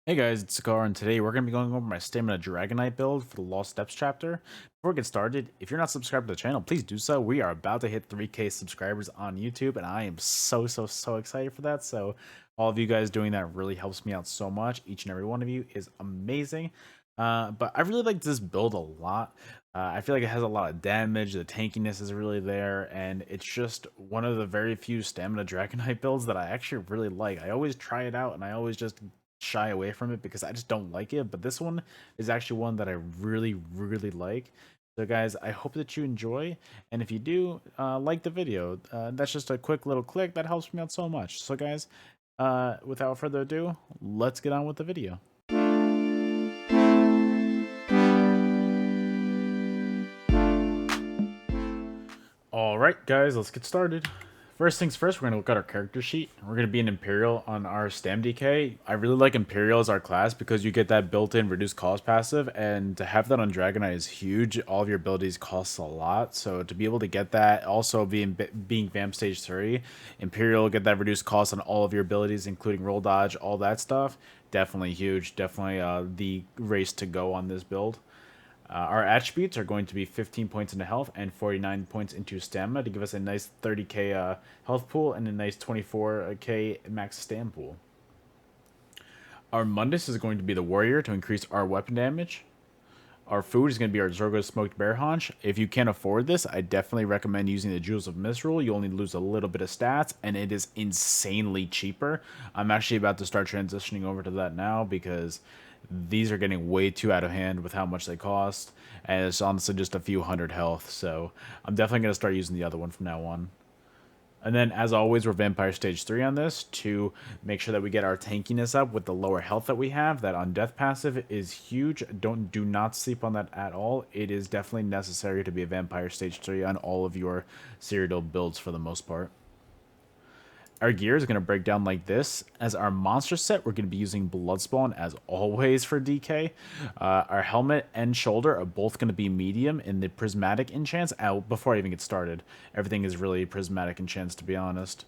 Hey guys, it's Sekaar, and today we're going to be going over my Stamina Dragonite build for the Lost Steps chapter. Before we get started, if you're not subscribed to the channel, please do so. We are about to hit 3K subscribers on YouTube, and I am so excited for that. So all of you guys doing that really helps me out so much. Each and every one of you is amazing. But I really like this build a lot. I feel like it has a lot of damage, the tankiness is really there, and it's just one of the very few Stamina Dragonite builds that I actually really like. I always try it out, and I always just shy away from it because I just don't like it. But this one is actually one that I really like. So guys, I hope that you enjoy, and if you do, like the video. That's just a quick little click that helps me out so much. So guys, without further ado, let's get on with the video. All right, guys, let's get started. First things first, we're going to look at our character sheet. We're going to be an Imperial on our StamDK. I really like Imperial as our class because you get that built-in reduced cost passive, and to have that on Dragonite is huge. All of your abilities cost a lot, so to be able to get that, also being Vamp Stage 3, Imperial get that reduced cost on all of your abilities, including roll dodge, all that stuff. Definitely huge. Definitely the race to go on this build. Our attributes are going to be 15 points into health and 49 points into stamina to give us a nice 30k health pool and a nice 24k max stam pool. Our Mundus is going to be the warrior to increase our weapon damage. Our food is going to be our Zorgo smoked bear haunch. If you can't afford this, I definitely recommend using the Jewels of Misrule. You only lose a little bit of stats, and it is insanely cheaper. I'm actually about to start transitioning over to that now because these are getting way too out of hand with how much they cost, and it's honestly just a few hundred health. So I'm definitely going to start using the other one from now on. And then, as always, we're Vampire Stage 3 on this to make sure that we get our tankiness up with the lower health that we have. That Undeath passive is huge. Do not sleep on that at all. It is definitely necessary to be a Vampire Stage 3 on all of your Cyrodiil builds for the most part. Our gear is going to break down like this. As our monster set, we're going to be using Bloodspawn as always for DK. Our helmet and shoulder are both going to be medium in the prismatic enchants. Before I even get started, everything is really prismatic enchants, to be honest.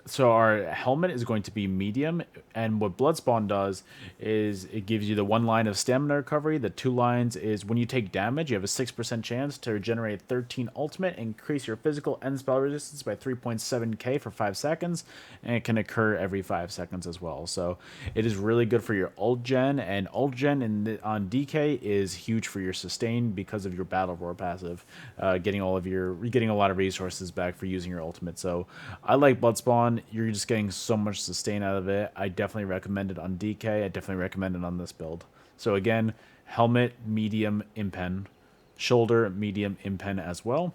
So our helmet is going to be medium, and what Bloodspawn does is it gives you the 1 line of stamina recovery. The 2 lines is when you take damage, you have a 6% chance to regenerate 13 ultimate, increase your physical and spell resistance by 3.7k for 5 seconds, and it can occur every 5 seconds as well. So it is really good for your ult gen, and ult gen on DK is huge for your sustain because of your battle roar passive, getting a lot of resources back for using your ultimate. So I like Bloodspawn. You're just getting so much sustain out of it. I definitely recommend it on DK. I definitely recommend it on this build. So again, helmet, medium, impen. Shoulder, medium, impen as well.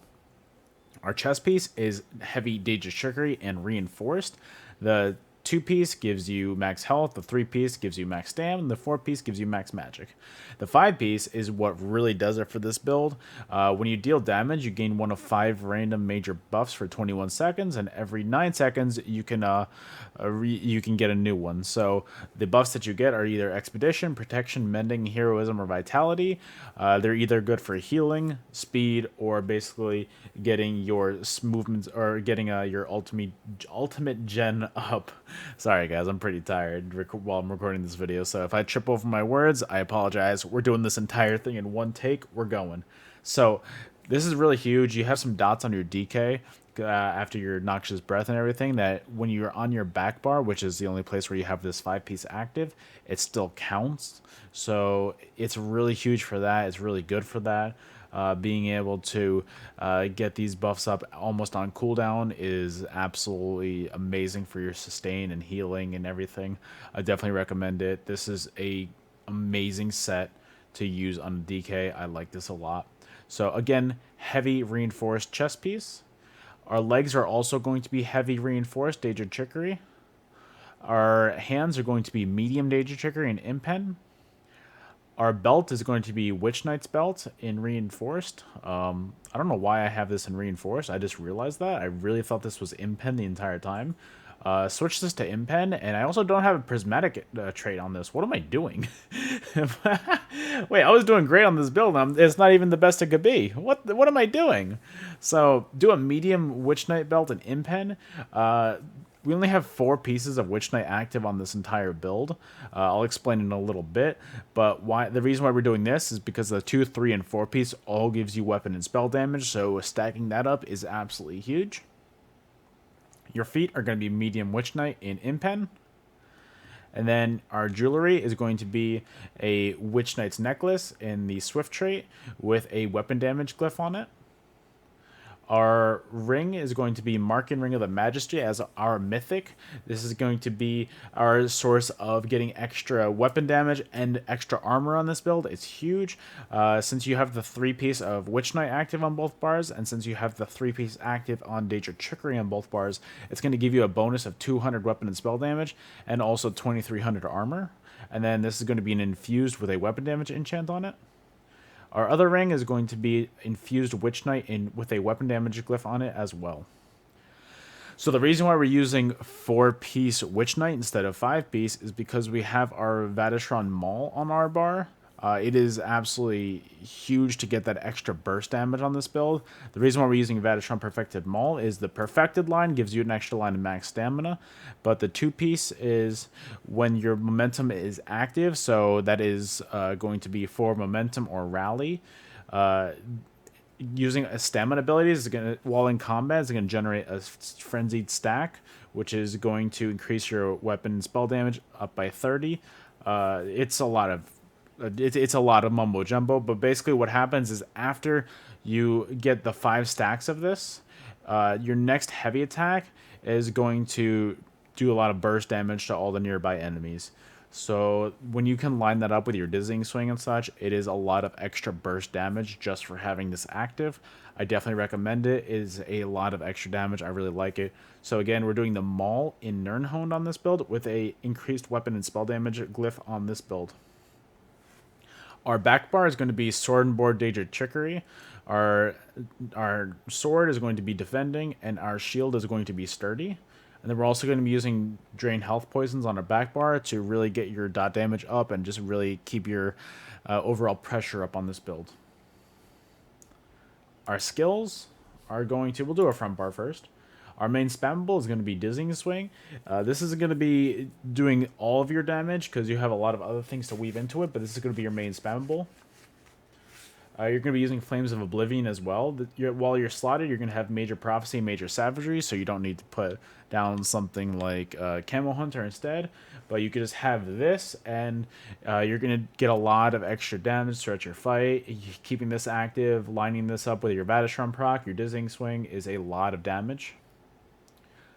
Our chest piece is heavy Daedric Trickery and reinforced. The 2 piece gives you max health, the 3 piece gives you max stam, and the 4 piece gives you max magic. The 5 piece is what really does it for this build. When you deal damage, you gain one of 5 random major buffs for 21 seconds, and every 9 seconds you can get a new one. So the buffs that you get are either Expedition, Protection, Mending, Heroism, or Vitality. They're either good for healing, speed, or basically getting your movements or getting your ultimate gen up. Sorry guys, I'm pretty tired while I'm recording this video, so if I trip over my words, I apologize. We're doing this entire thing in one take. We're going. So this is really huge. You have some dots on your DK after your Noxious Breath and everything that when you're on your back bar, which is the only place where you have this 5 piece active, it still counts. So it's really huge for that. It's really good for that. Being able to get these buffs up almost on cooldown is absolutely amazing for your sustain and healing and everything. I definitely recommend it. This is a amazing set to use on DK. I like this a lot. So again, heavy reinforced chest piece. Our legs are also going to be heavy reinforced Daedric Trickery. Our hands are going to be medium Daedric Trickery and Impen. Our belt is going to be Witch Knight's belt in reinforced. I don't know why I have this in reinforced. I just realized that. I really thought this was Impen the entire time. Switch this to Impen, and I also don't have a prismatic trait on this. What am I doing? Wait, I was doing great on this build. It's not even the best it could be. What am I doing? So do a medium Witch Knight belt and Impen. we only have 4 pieces of Witch Knight active on this entire build. I'll explain in a little bit, but the reason why we're doing this is because the 2, 3, and 4 piece all gives you weapon and spell damage, so stacking that up is absolutely huge. Your feet are going to be medium Witch Knight in Impen. And then our jewelry is going to be a Witch Knight's necklace in the Swift trait with a weapon damage glyph on it. Our ring is going to be Marking Ring of the Majesty as our mythic. This is going to be our source of getting extra weapon damage and extra armor on this build. It's huge. Since you have the 3-piece of Witch Knight active on both bars, and since you have the 3-piece active on Danger Trickery on both bars, it's going to give you a bonus of 200 weapon and spell damage and also 2300 armor. And then this is going to be an infused with a weapon damage enchant on it. Our other ring is going to be infused Witch Knight with a weapon damage glyph on it as well. So the reason why we're using 4-piece Witch Knight instead of 5-piece is because we have our Vateshran Maul on our bar. It is absolutely huge to get that extra burst damage on this build. The reason why we're using Vateshran Perfected Maul is the Perfected line gives you an extra line of max stamina, but the 2-piece is when your momentum is active, so that is going to be for momentum or rally. Using a stamina ability is going to, while in combat, is going to generate a frenzied stack, which is going to increase your weapon and spell damage up by 30. It's a lot of mumbo jumbo, but basically what happens is after you get the 5 stacks of this, your next heavy attack is going to do a lot of burst damage to all the nearby enemies. So when you can line that up with your dizzying swing and such, it is a lot of extra burst damage just for having this active. I definitely recommend it. It is a lot of extra damage. I really like it. So again, we're doing the Maul in Nirnhoned on this build with a increased weapon and spell damage glyph on this build. Our back bar is going to be Sword and Board Danger Trickery. Our sword is going to be defending, and our shield is going to be sturdy. And then we're also going to be using Drain Health Poisons on our back bar to really get your dot damage up and just really keep your overall pressure up on this build. Our skills are going to, we'll do our front bar first. Our main spammable is going to be Dizzying Swing. This is going to be doing all of your damage because you have a lot of other things to weave into it, but this is going to be your main spammable. You're going to be using Flames of Oblivion as well. While you're slotted, you're going to have Major Prophecy and Major Savagery, so you don't need to put down something like Camo Hunter instead. But you could just have this, and you're going to get a lot of extra damage throughout your fight. Keeping this active, lining this up with your Vateshran proc, your Dizzying Swing is a lot of damage.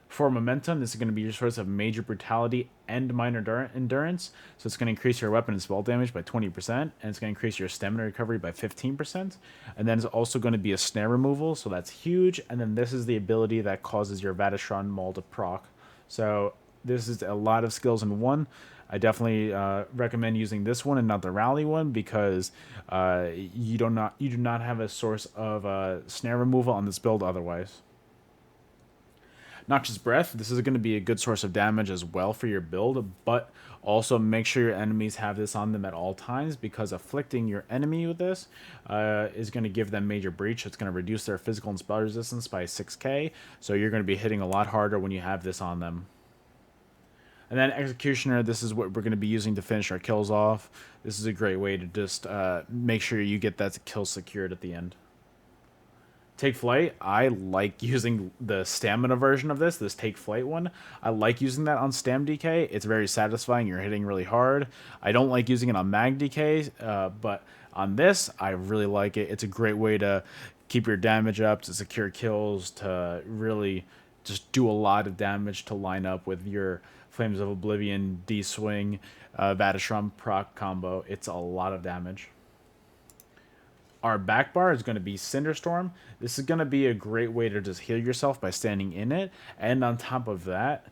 For momentum, this is going to be your source of major brutality and minor endurance. So it's going to increase your weapon and spell damage by 20%, and it's going to increase your stamina recovery by 15%. And then it's also going to be a snare removal, so that's huge. And then this is the ability that causes your Vateshran Maul to proc. So this is a lot of skills in one. I definitely recommend using this one and not the rally one because you do not have a source of snare removal on this build otherwise. Noxious Breath, this is going to be a good source of damage as well for your build, but also make sure your enemies have this on them at all times because afflicting your enemy with this is going to give them major breach. It's going to reduce their physical and spell resistance by 6k, so you're going to be hitting a lot harder when you have this on them. And then Executioner, this is what we're going to be using to finish our kills off. This is a great way to just make sure you get that kill secured at the end. Take Flight, I like using the stamina version of this Take Flight one. I like using that on StamDK. It's very satisfying. You're hitting really hard. I don't like using it on MagDK, but on this, I really like it. It's a great way to keep your damage up, to secure kills, to really just do a lot of damage to line up with your Flames of Oblivion, D-Swing, Vateshran proc combo. It's a lot of damage. Our back bar is going to be Cinderstorm. This is going to be a great way to just heal yourself by standing in it. And on top of that,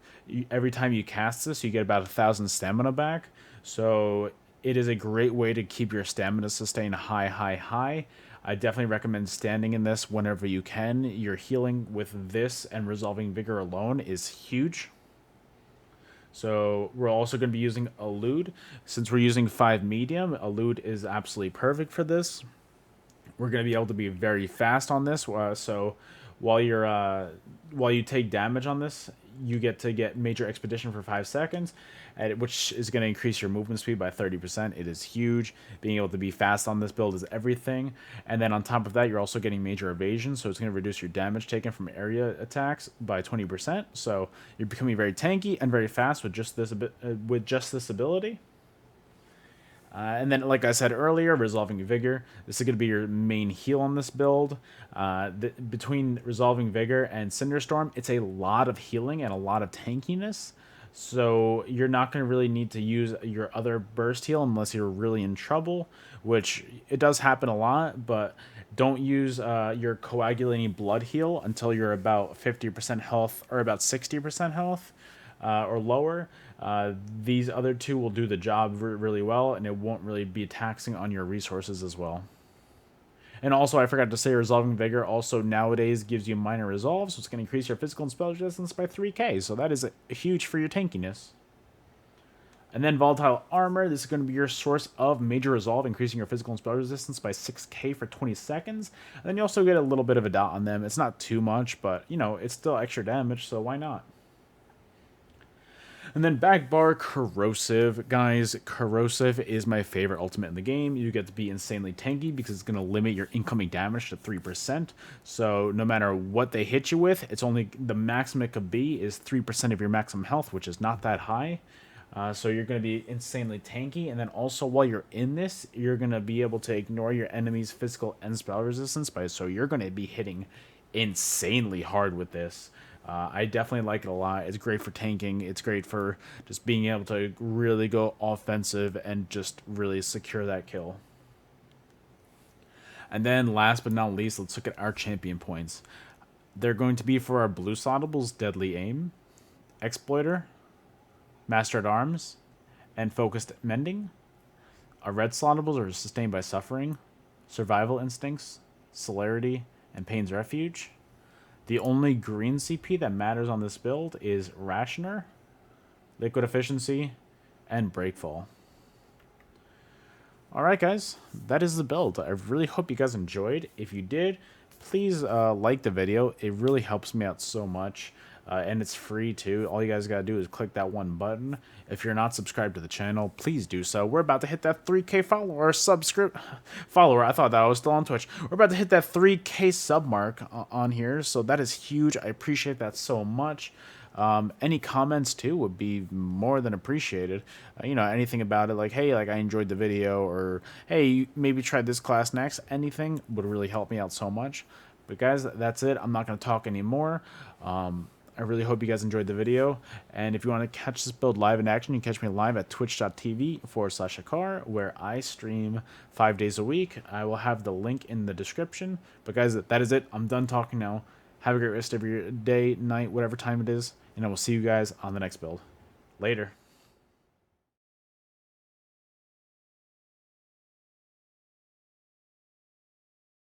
every time you cast this, you get about 1,000 stamina back. So it is a great way to keep your stamina sustained high. I definitely recommend standing in this whenever you can. Your healing with this and Resolving Vigor alone is huge. So we're also going to be using Elude. Since we're using 5 medium, Elude is absolutely perfect for this. We're going to be able to be very fast on this, so while you take damage on this, you get to get Major Expedition for 5 seconds, which is going to increase your movement speed by 30%. It is huge. Being able to be fast on this build is everything. And then on top of that, you're also getting Major Evasion, so it's going to reduce your damage taken from area attacks by 20%. So you're becoming very tanky and very fast with just this ability. And then, like I said earlier, Resolving Vigor. This is going to be your main heal on this build. Between Resolving Vigor and Cinderstorm, it's a lot of healing and a lot of tankiness. So you're not going to really need to use your other burst heal unless you're really in trouble, which it does happen a lot, but don't use your coagulating blood heal until you're about 50% health or about 60% health or lower. These other two will do the job really well, and it won't really be taxing on your resources as well. And also, I forgot to say, Resolving Vigor also nowadays gives you minor resolve, so it's going to increase your physical and spell resistance by 3k, so that is huge for your tankiness. And then Volatile Armor, this is going to be your source of major resolve, increasing your physical and spell resistance by 6k for 20 seconds. And then you also get a little bit of a dot on them. It's not too much, but, you know, it's still extra damage, so why not? And then Backbar Corrosive. Guys, Corrosive is my favorite ultimate in the game. You get to be insanely tanky because it's going to limit your incoming damage to 3%. So no matter what they hit you with, it's only the maximum it could be is 3% of your maximum health, which is not that high. So you're going to be insanely tanky. And then also while you're in this, you're going to be able to ignore your enemy's physical and spell resistance. So you're going to be hitting insanely hard with this. I definitely like it a lot. It's great for tanking. It's great for just being able to really go offensive and just really secure that kill. And then last but not least, let's look at our champion points. They're going to be for our blue slaughtables, Deadly Aim, Exploiter, Master at Arms, and Focused Mending. Our red slaughtables are Sustained by Suffering, Survival Instincts, Celerity, and Pain's Refuge. The only green CP that matters on this build is Rationer, Liquid Efficiency, and Breakfall. Alright guys, that is the build. I really hope you guys enjoyed. If you did, please like the video. It really helps me out so much. And it's free too. All you guys gotta do is click that one button. If you're not subscribed to the channel, please do so. We're about to hit that 3k follower. I thought that I was still on Twitch. We're about to hit that 3k sub mark on here, so that is huge. I appreciate that so much. Any comments too would be more than appreciated. You know, anything about it, like, hey, like I enjoyed the video, or hey, maybe try this class next. Anything would really help me out so much. But guys, that's it. I'm not going to talk anymore. I really hope you guys enjoyed the video, and if you want to catch this build live in action, you can catch me live at twitch.tv/Sekaar, where I stream 5 days a week. I will have the link in the description. But guys, that is it. I'm done talking now. Have a great rest of your day, night, whatever time it is, and I will see you guys on the next build. Later.